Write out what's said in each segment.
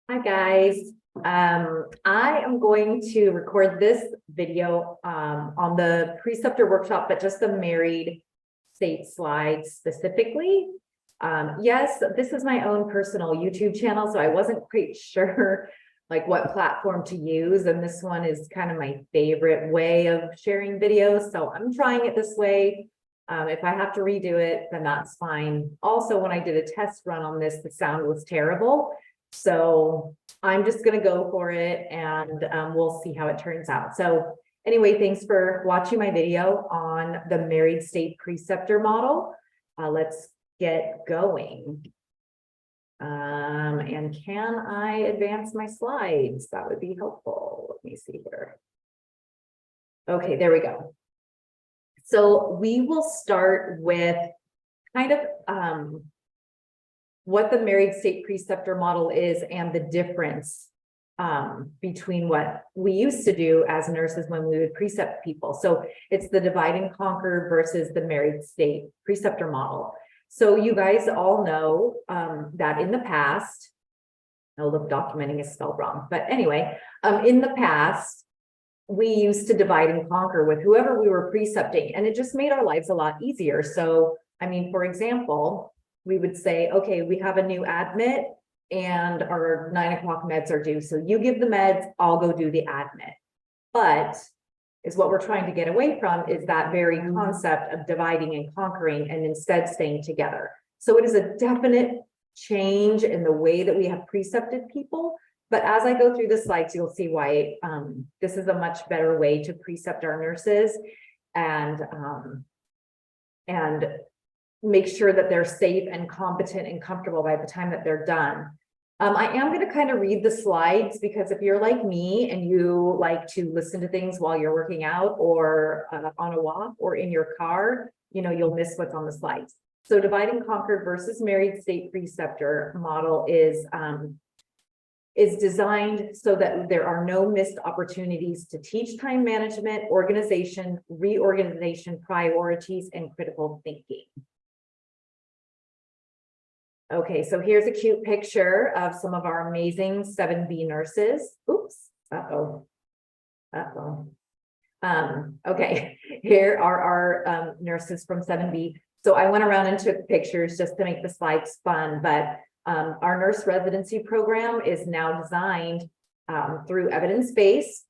Hi guys. I am going to record this video on the preceptor workshop, but just the married state slides specifically. Yes, this is my own personal YouTube channel, so I wasn't quite sure like what platform to use, and this one is kind of my favorite way of sharing videos, so I'm trying it this way. If I have to redo it, then that's fine. Also, when I did a test run on this, the sound was terrible. So I'm just going to go for it and we'll see how it turns out. So anyway, thanks for watching my video on the married state preceptor model. Let's get going. And can I advance my slides? That would be helpful. Let me see here. Okay, there we go. So we will start with kind of what the married state preceptor model is and the difference between what we used to do as nurses when we would precept people. So it's the divide and conquer versus the married state preceptor model. So you guys all know that in the past, oh, look, documenting is spelled wrong. But anyway, in the past, we used to divide and conquer with whoever we were precepting, and it just made our lives a lot easier. So, I mean, for example, we would say, okay, we have a new admit and our 9 o'clock meds are due. So you give the meds, I'll go do the admit. But is what we're trying to get away from is that very concept of dividing and conquering and instead staying together. So it is a definite change in the way that we have precepted people. But as I go through the slides, you'll see why this is a much better way to precept our nurses and make sure that they're safe and competent and comfortable by the time that they're done. I am going to kind of read the slides because if you're like me and you like to listen to things while you're working out or on a walk or in your car, you know, you'll miss what's on the slides. So divide and conquer versus married state preceptor model is designed so that there are no missed opportunities to teach time management, organization, reorganization, priorities, and critical thinking. Okay, so here's a cute picture of some of our amazing 7B nurses. Oops, okay, here are our nurses from 7B. So I went around and took pictures just to make the slides fun, but our nurse residency program is now designed through evidence-based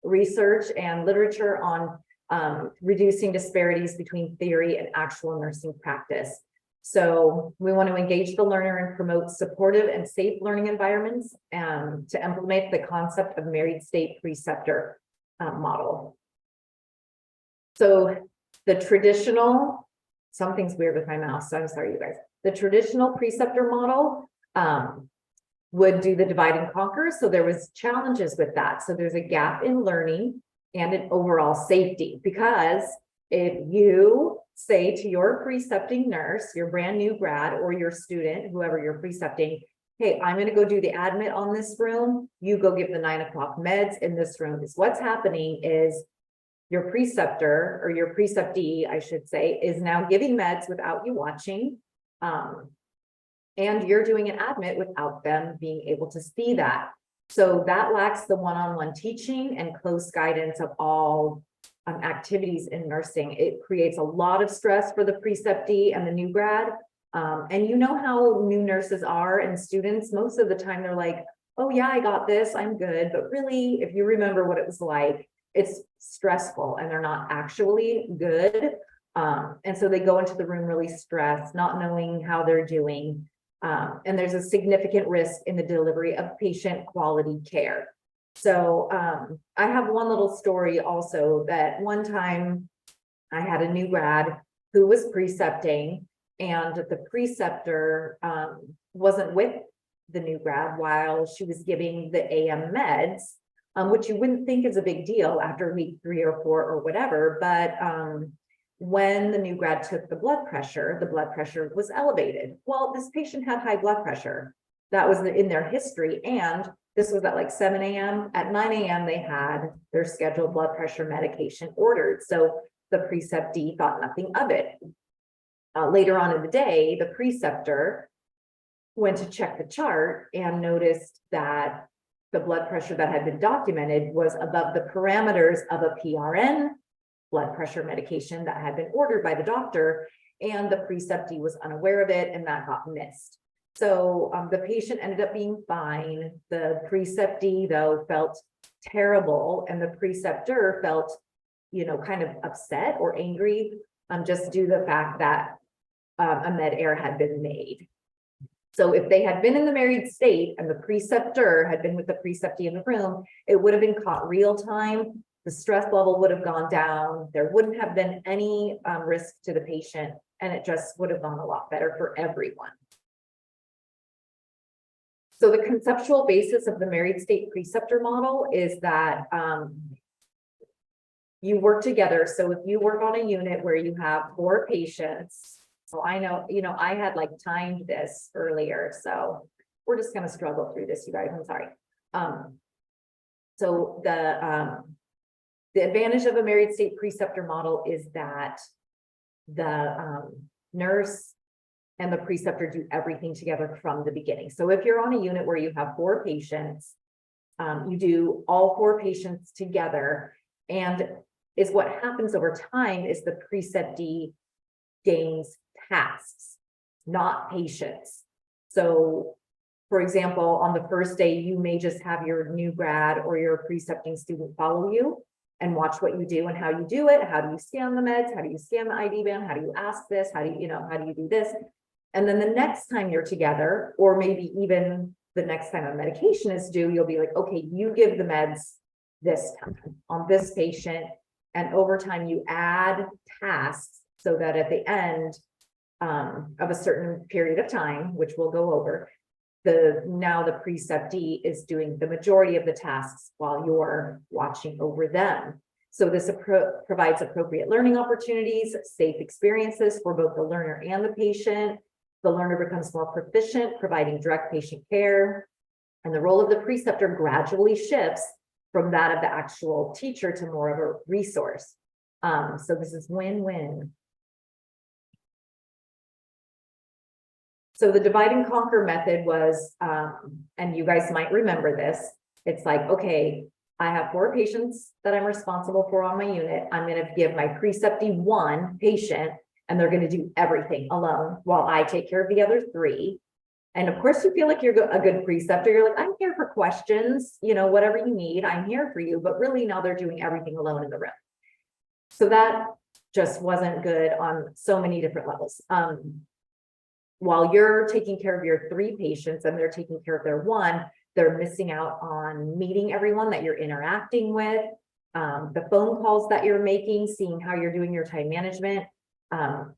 research and literature on reducing disparities between theory and actual nursing practice. So we want to engage the learner and promote supportive and safe learning environments to implement the concept of married state preceptor model. So the traditional, something's weird with my mouse, so I'm sorry, you guys. The traditional preceptor model would do the divide and conquer. So there was challenges with that. So there's a gap in learning and in overall safety, because if you say to your precepting nurse, your brand new grad or your student, whoever you're precepting, hey, I'm going to go do the admit on this room. You go give the 9 o'clock meds in this room. Is what's happening is your preceptor or your preceptee, I should say, is now giving meds without you watching. And you're doing an admit without them being able to see that. So that lacks the one-on-one teaching and close guidance of all activities in nursing. It creates a lot of stress for the preceptee and the new grad. And you know how new nurses are and students, most of the time they're like, oh yeah, I got this, I'm good. But really, if you remember what it was like, it's stressful and they're not actually good. And so they go into the room really stressed, not knowing how they're doing. And there's a significant risk in the delivery of patient quality care. So I have one little story also that one time I had a new grad who was precepting, and the preceptor wasn't with the new grad while she was giving the AM meds, which you wouldn't think is a big deal after week 3 or 4 or whatever. But when the new grad took the blood pressure was elevated. Well, this patient had high blood pressure. That was in their history. And this was at like 7 a.m. At 9 a.m. they had their scheduled blood pressure medication ordered. So the preceptee thought nothing of it. Later on in the day, the preceptor went to check the chart and noticed that the blood pressure that had been documented was above the parameters of a PRN blood pressure medication that had been ordered by the doctor, and the preceptee was unaware of it, and that got missed. So the patient ended up being fine. The preceptee, though, felt terrible, and the preceptor felt, kind of upset or angry, just due to the fact that a med error had been made. So if they had been in the married state and the preceptor had been with the preceptee in the room, it would have been caught real time. The stress level would have gone down. There wouldn't have been any risk to the patient, and it just would have gone a lot better for everyone. So the conceptual basis of the married state preceptor model is that you work together. So if you work on a unit where you have 4 patients, so I know, I had like timed this earlier, so we're just going to struggle through this, you guys. I'm sorry. So the advantage of a married state preceptor model is that the nurse and the preceptor do everything together from the beginning. So if you're on a unit where you have 4 patients, you do all 4 patients together, and is what happens over time is the preceptee gains tasks, not patients. So for example, on the first day, you may just have your new grad or your precepting student follow you and watch what you do and how you do it. How do you scan the meds? How do you scan the ID band? How do you ask this? How do you do this? And then the next time you're together, or maybe even the next time a medication is due, you'll be like, okay, you give the meds this time on this patient. And over time you add tasks so that at the end of a certain period of time, which we'll go over, now the preceptee is doing the majority of the tasks while you're watching over them. So this provides appropriate learning opportunities, safe experiences for both the learner and the patient. The learner becomes more proficient, providing direct patient care, and the role of the preceptor gradually shifts from that of the actual teacher to more of a resource. So this is win-win. So the divide and conquer method was, and you guys might remember this, it's like, okay, I have 4 patients that I'm responsible for on my unit. I'm going to give my preceptee 1 patient, and they're going to do everything alone while I take care of the other 3. And of course, you feel like you're a good preceptor. You're like, I'm here for questions, whatever you need, I'm here for you. But really now they're doing everything alone in the room. So that just wasn't good on so many different levels. While you're taking care of your 3 patients and they're taking care of their 1, they're missing out on meeting everyone that you're interacting with, the phone calls that you're making, seeing how you're doing your time management.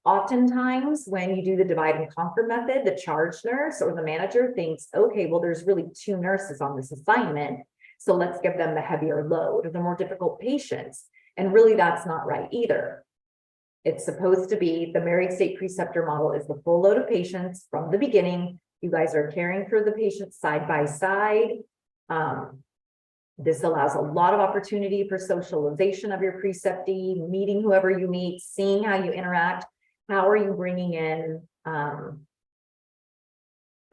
Oftentimes when you do the divide and conquer method, the charge nurse or the manager thinks, okay, well, there's really 2 nurses on this assignment, so let's give them the heavier load or the more difficult patients. And really that's not right either. It's supposed to be the married state preceptor model is the full load of patients from the beginning. You guys are caring for the patients side by side. This allows a lot of opportunity for socialization of your preceptee, meeting whoever you meet, seeing how you interact. How are you bringing in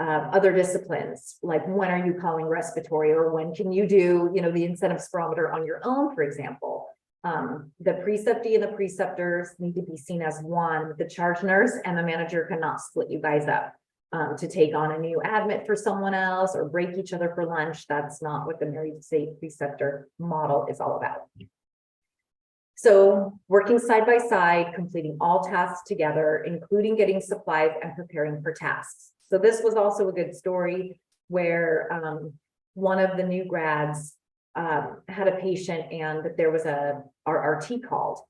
other disciplines? Like when are you calling respiratory, or when can you do, the incentive spirometer on your own, for example? The preceptee and the preceptors need to be seen as one. The charge nurse and the manager cannot split you guys up to take on a new admit for someone else or break each other for lunch. That's not what the married state preceptor model is all about. So working side by side, completing all tasks together, including getting supplies and preparing for tasks. So this was also a good story where one of the new grads had a patient and there was a RRT called,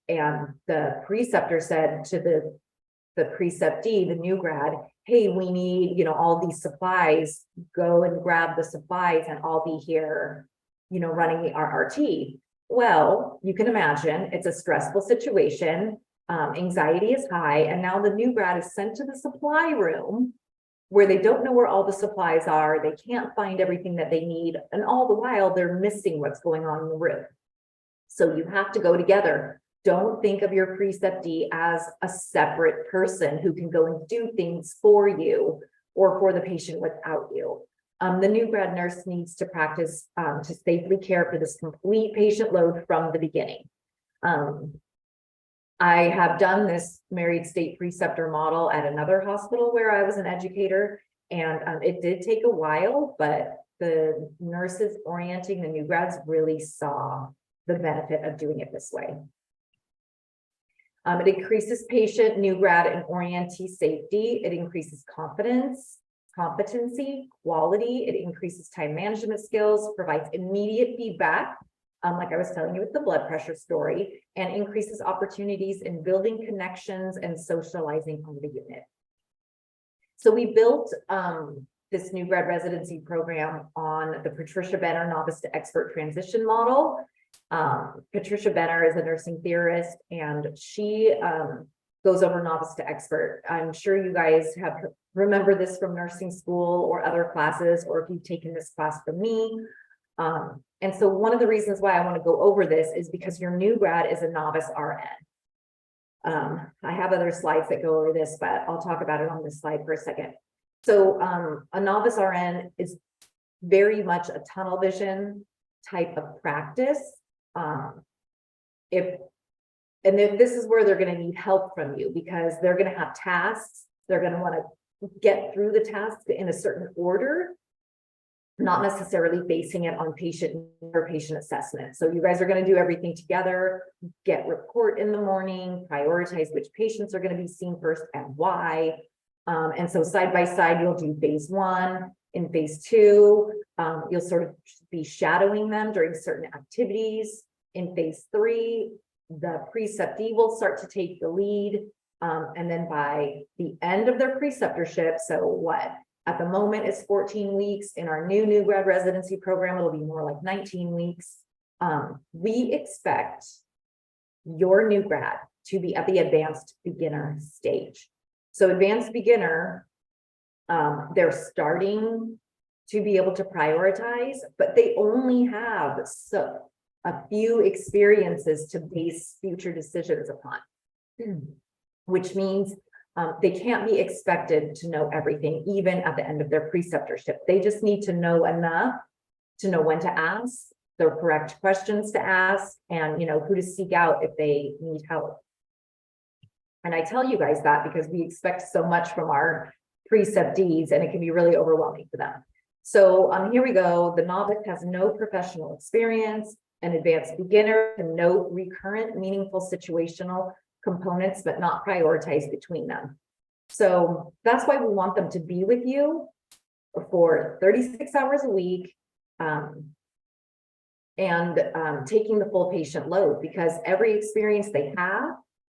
and the preceptor said to the preceptee, the new grad, hey, we need, all these supplies, go and grab the supplies and I'll be here, running the RRT. Well, you can imagine it's a stressful situation. Anxiety is high. And now the new grad is sent to the supply room where they don't know where all the supplies are. They can't find everything that they need. And all the while they're missing what's going on in the room. So you have to go together. Don't think of your preceptee as a separate person who can go and do things for you. or for the patient without you. The new grad nurse needs to practice to safely care for this complete patient load from the beginning. I have done this married state preceptor model at another hospital where I was an educator, and it did take a while, but the nurses orienting the new grads really saw the benefit of doing it this way. It increases patient, new grad, and orientee safety. It increases confidence, competency, quality. It increases time management skills, provides immediate feedback, like I was telling you with the blood pressure story, and increases opportunities in building connections and socializing on the unit. So we built this new grad residency program on the Patricia Benner novice to expert transition model. Patricia Benner is a nursing theorist, and she goes over novice to expert. I'm sure you guys have remember this from nursing school or other classes, or if you've taken this class from me. And so one of the reasons why I want to go over this is because your new grad is a novice RN. I have other slides that go over this, but I'll talk about it on this slide for a second. So a novice RN is very much a tunnel vision type of practice. This is where they're going to need help from you, because they're going to have tasks. They're going to want to get through the tasks in a certain order, not necessarily basing it on patient or patient assessment. So you guys are going to do everything together, get report in the morning, prioritize which patients are going to be seen first and why. And so side by side, you'll do phase 1. In phase 2, you'll sort of be shadowing them during certain activities. In phase 3, the preceptee will start to take the lead. And then by the end of their preceptorship, so what? At the moment, it's 14 weeks. In our new grad residency program, it'll be more like 19 weeks. We expect your new grad to be at the advanced beginner stage. So advanced beginner, they're starting to be able to prioritize, but they only have a few experiences to base future decisions upon, which means they can't be expected to know everything, even at the end of their preceptorship. They just need to know enough to know when to ask, the correct questions to ask, and who to seek out if they need help. And I tell you guys that because we expect so much from our preceptees, and it can be really overwhelming for them. So here we go. The novice has no professional experience. An advanced beginner can know recurrent, meaningful situational components, but not prioritize between them. So that's why we want them to be with you for 36 hours a week, and taking the full patient load, because every experience they have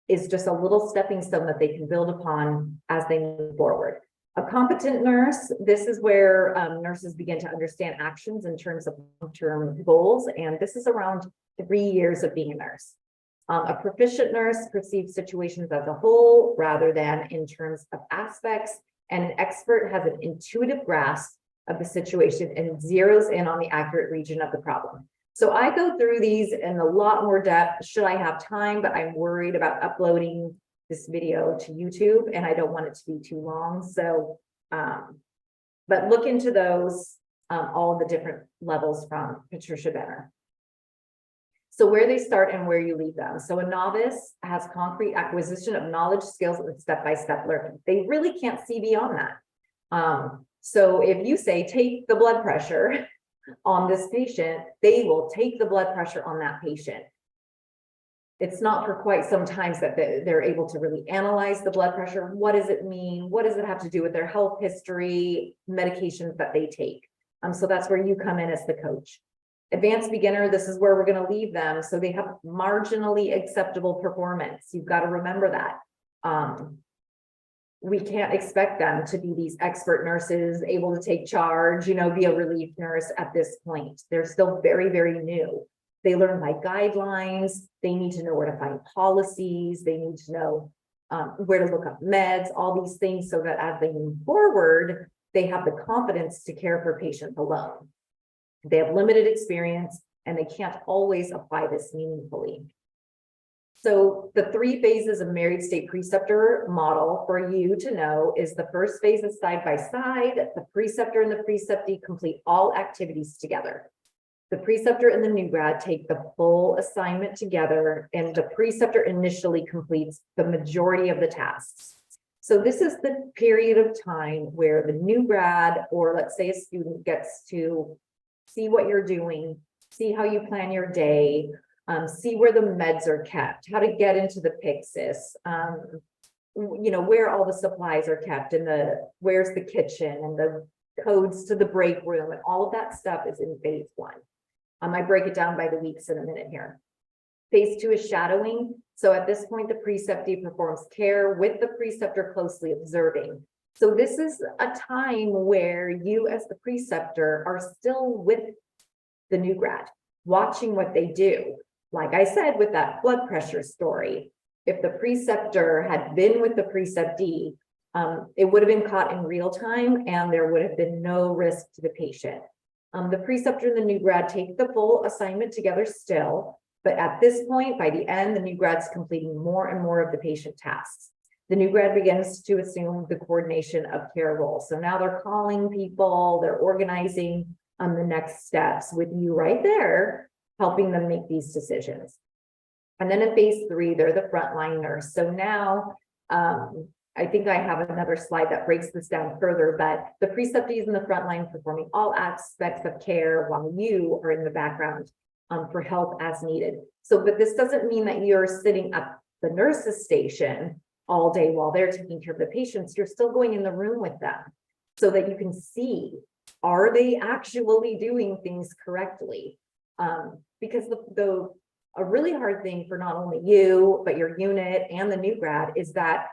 is just a little stepping stone that they can build upon as they move forward. A competent nurse, this is where nurses begin to understand actions in terms of long-term goals, and this is around 3 years of being a nurse. A proficient nurse perceives situations as a whole rather than in terms of aspects, and an expert has an intuitive grasp of the situation and zeroes in on the accurate region of the problem. So I go through these in a lot more depth should I have time, but I'm worried about uploading this video to YouTube, and I don't want it to be too long. So, but look into those, all the different levels from Patricia Benner. So where they start and where you leave them. So a novice has concrete acquisition of knowledge, skills, and step-by-step learning. They really can't see beyond that. So if you say, take the blood pressure on this patient, they will take the blood pressure on that patient. It's not for quite some time that they're able to really analyze the blood pressure. What does it mean? What does it have to do with their health history, medications that they take? So that's where you come in as the coach. Advanced beginner, this is where we're going to leave them. So they have marginally acceptable performance. You've got to remember that. We can't expect them to be these expert nurses able to take charge, be a relief nurse at this point. They're still very, very new. They learn by guidelines. They need to know where to find policies. They need to know where to look up meds, all these things, so that as they move forward, they have the confidence to care for patients alone. They have limited experience, and they can't always apply this meaningfully. So the 3 phases of married state preceptor model for you to know is the first phase is side by side. The preceptor and the preceptee complete all activities together. The preceptor and the new grad take the full assignment together, and the preceptor initially completes the majority of the tasks. So this is the period of time where the new grad, or let's say a student, gets to see what you're doing, see how you plan your day, see where the meds are kept, how to get into the Pyxis, where all the supplies are kept, and where's the kitchen and the codes to the break room, and all of that stuff is in phase 1. I break it down by the weeks in a minute here. Phase 2 is shadowing. So at this point, the preceptee performs care with the preceptor closely observing. So this is a time where you as the preceptor are still with the new grad, watching what they do. Like I said, with that blood pressure story, if the preceptor had been with the preceptee, it would have been caught in real time and there would have been no risk to the patient. The preceptor and the new grad take the full assignment together still, but at this point, by the end, the new grad's completing more and more of the patient tasks. The new grad begins to assume the coordination of care role. So now they're calling people, they're organizing the next steps with you right there, helping them make these decisions. And then in phase 3, they're the frontline nurse. So now, I think I have another slide that breaks this down further, but the preceptee is in the front line performing all aspects of care while you are in the background for help as needed. So, but this doesn't mean that you're sitting at the nurse's station all day while they're taking care of the patients. You're still going in the room with them so that you can see, are they actually doing things correctly? Because a really hard thing for not only you, but your unit and the new grad is that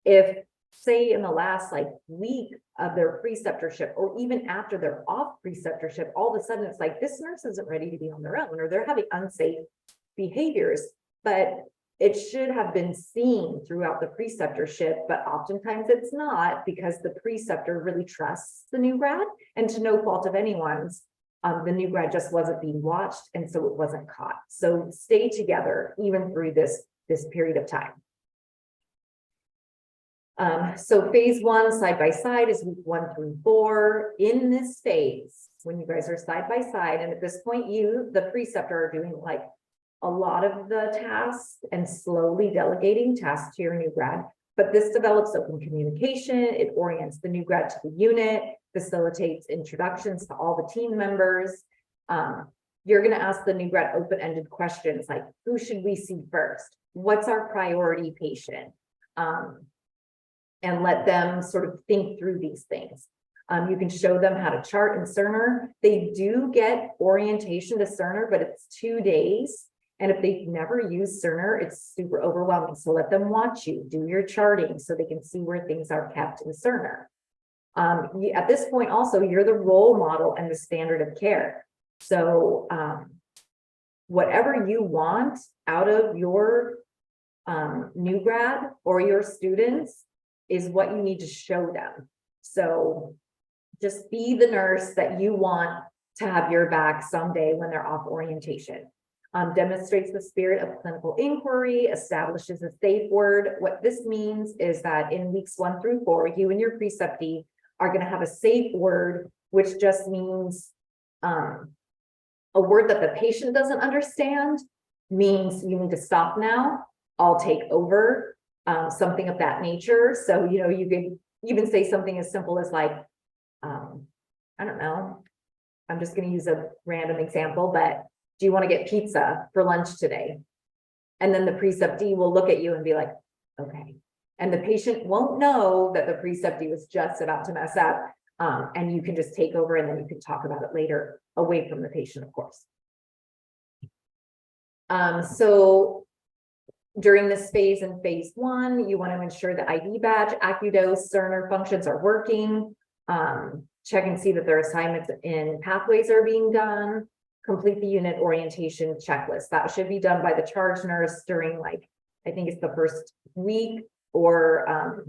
if, say, in the last week of their preceptorship, or even after they're off preceptorship, all of a sudden it's like this nurse isn't ready to be on their own, or they're having unsafe behaviors, but it should have been seen throughout the preceptorship, but oftentimes it's not, because the preceptor really trusts the new grad, and to no fault of anyone's, the new grad just wasn't being watched, and so it wasn't caught. So stay together even through this period of time. So phase 1 side by side is week 1 through 4. In this phase, when you guys are side by side, and at this point you, the preceptor, are doing a lot of the tasks and slowly delegating tasks to your new grad, but this develops open communication. It orients the new grad to the unit, facilitates introductions to all the team members. You're going to ask the new grad open-ended questions like, who should we see first? What's our priority patient? And let them sort of think through these things. You can show them how to chart in Cerner. They do get orientation to Cerner, but it's 2 days. And if they've never used Cerner, it's super overwhelming. So let them watch you do your charting so they can see where things are kept in Cerner. At this point also, you're the role model and the standard of care. So whatever you want out of your new grad or your students is what you need to show them. So just be the nurse that you want to have your back someday when they're off orientation. Demonstrates the spirit of clinical inquiry, establishes a safe word. What this means is that in weeks 1 through 4, you and your preceptee are going to have a safe word, which just means a word that the patient doesn't understand, means you need to stop now, I'll take over. Something of that nature. So, you could even say something as simple as I don't know, I'm just going to use a random example, but do you want to get pizza for lunch today? And then the preceptee will look at you and be like, okay. And the patient won't know that the preceptee was just about to mess up. And you can just take over, and then you can talk about it later away from the patient, of course. So during this phase, in phase 1, you want to ensure the ID badge, AccuDose, Cerner functions are working. Check and see that their assignments in pathways are being done. Complete the unit orientation checklist. That should be done by the charge nurse during I think it's the first week, or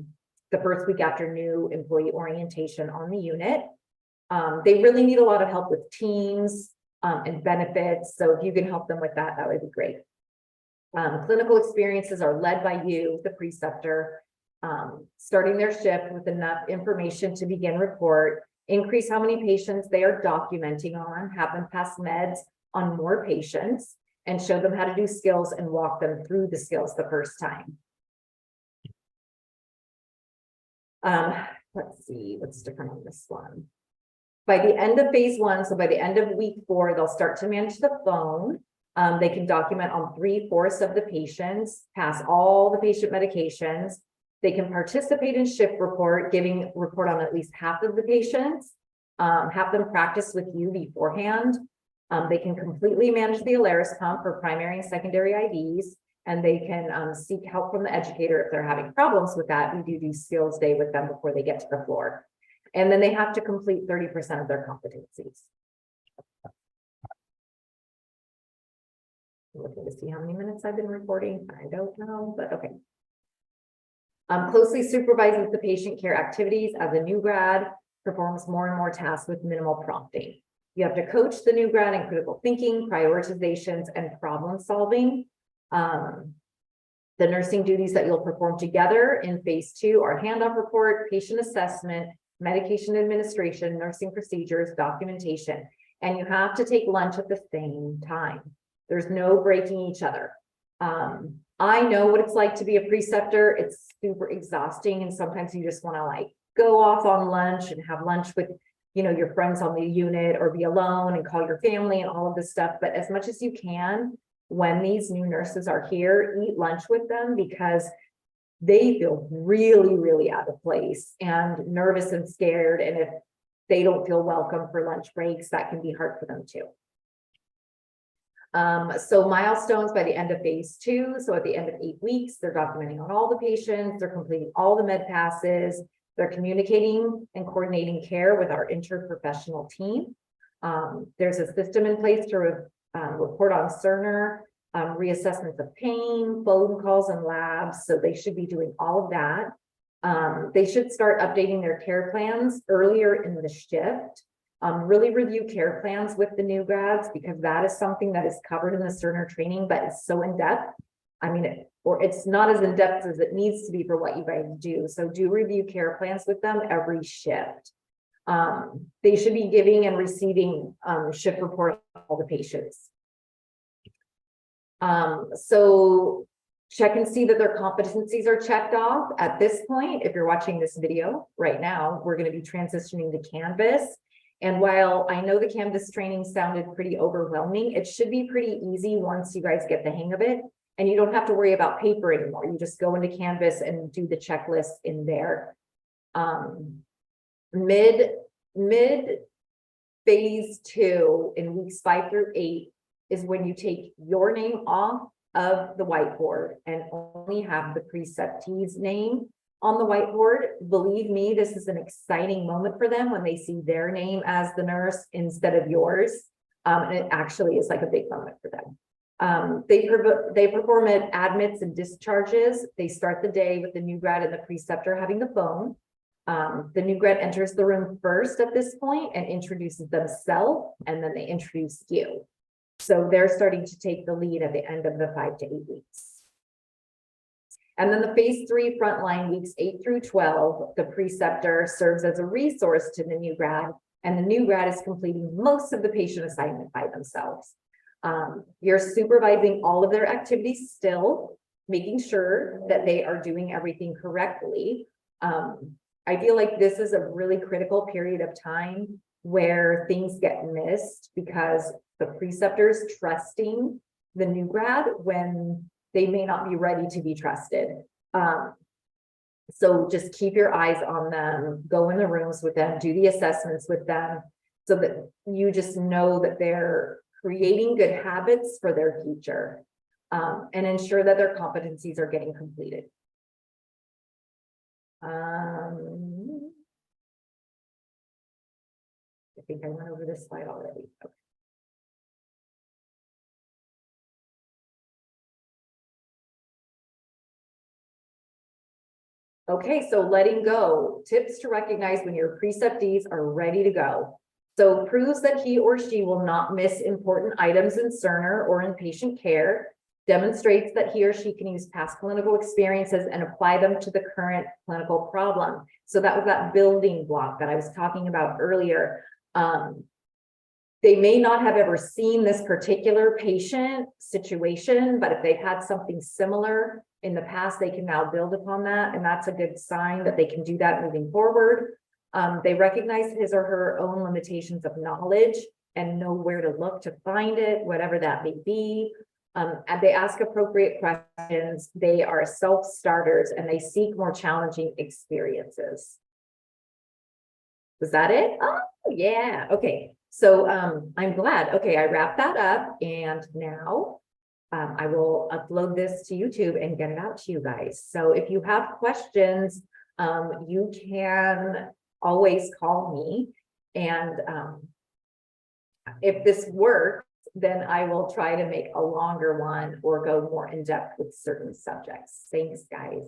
the first week after new employee orientation on the unit. They really need a lot of help with teams and benefits. So if you can help them with that, that would be great. Clinical experiences are led by you, the preceptor, starting their shift with enough information to begin report, increase how many patients they are documenting on, have them pass meds on more patients, and show them how to do skills and walk them through the skills the first time. Let's see, what's different on this one. By the end of phase 1, so by the end of week 4, they'll start to manage the phone. They can document on 3/4 of the patients, pass all the patient medications. They can participate in shift report, giving report on at least half of the patients, have them practice with you beforehand. They can completely manage the Alaris pump for primary and secondary IVs, and they can seek help from the educator if they're having problems with that. We do skills day with them before they get to the floor. And then they have to complete 30% of their competencies. I'm looking to see how many minutes I've been recording. I don't know, but okay. Closely supervises the patient care activities as a new grad, performs more and more tasks with minimal prompting. You have to coach the new grad in critical thinking, prioritizations, and problem solving. The nursing duties that you'll perform together in phase 2 are handoff report, patient assessment, medication administration, nursing procedures, documentation, and you have to take lunch at the same time. There's no breaking each other. I know what it's like to be a preceptor. It's super exhausting, and sometimes you just want to like go off on lunch and have lunch with, you know, your friends on the unit, or be alone and call your family and all of this stuff. But as much as you can, when these new nurses are here, eat lunch with them, because they feel really, really out of place and nervous and scared. And if they don't feel welcome for lunch breaks, that can be hard for them too. So milestones by the end of phase 2. So at the end of 8 weeks, they're documenting on all the patients, they're completing all the med passes, they're communicating and coordinating care with our interprofessional team. There's a system in place to report on Cerner, reassessments of pain, phone calls, and labs. So they should be doing all of that. They should start updating their care plans earlier in the shift. Really review care plans with the new grads, because that is something that is covered in the Cerner training, but it's so in depth. I mean, it's not as in depth as it needs to be for what you guys do. So do review care plans with them every shift. They should be giving and receiving shift reports on all the patients. So check and see that their competencies are checked off. At this point, if you're watching this video right now, we're going to be transitioning to Canvas. And while I know the Canvas training sounded pretty overwhelming, it should be pretty easy once you guys get the hang of it. And you don't have to worry about paper anymore. You just go into Canvas and do the checklist in there. Mid phase 2 in weeks 5 through 8 is when you take your name off of the whiteboard and only have the preceptee's name on the whiteboard. Believe me, this is an exciting moment for them when they see their name as the nurse instead of yours. And it actually is like a big moment for them. They perform admits and discharges. They start the day with the new grad and the preceptor having the phone. The new grad enters the room first at this point and introduces themselves, and then they introduce you. So they're starting to take the lead at the end of the 5 to 8 weeks. And then the phase 3 frontline weeks 8 through 12, the preceptor serves as a resource to the new grad, and the new grad is completing most of the patient assignment by themselves. You're supervising all of their activities still, making sure that they are doing everything correctly. I feel like this is a really critical period of time where things get missed because the preceptor is trusting the new grad when they may not be ready to be trusted. So just keep your eyes on them, go in the rooms with them, do the assessments with them, so that you just know that they're creating good habits for their future, and ensure that their competencies are getting completed. I think I went over this slide already. Okay. Okay, so letting go. Tips to recognize when your preceptees are ready to go. So proves that he or she will not miss important items in Cerner or in patient care. demonstrates that he or she can use past clinical experiences and apply them to the current clinical problem. So that was that building block that I was talking about earlier. They may not have ever seen this particular patient situation, but if they've had something similar in the past, they can now build upon that. And that's a good sign that they can do that moving forward. They recognize his or her own limitations of knowledge and know where to look to find it, whatever that may be. And they ask appropriate questions. They are self-starters and they seek more challenging experiences. Was that it? Oh, yeah. Okay. So I'm glad. Okay, I wrapped that up, and now I will upload this to YouTube and get it out to you guys. So if you have questions, you can always call me, and if this works, then I will try to make a longer one or go more in depth with certain subjects. Thanks, guys.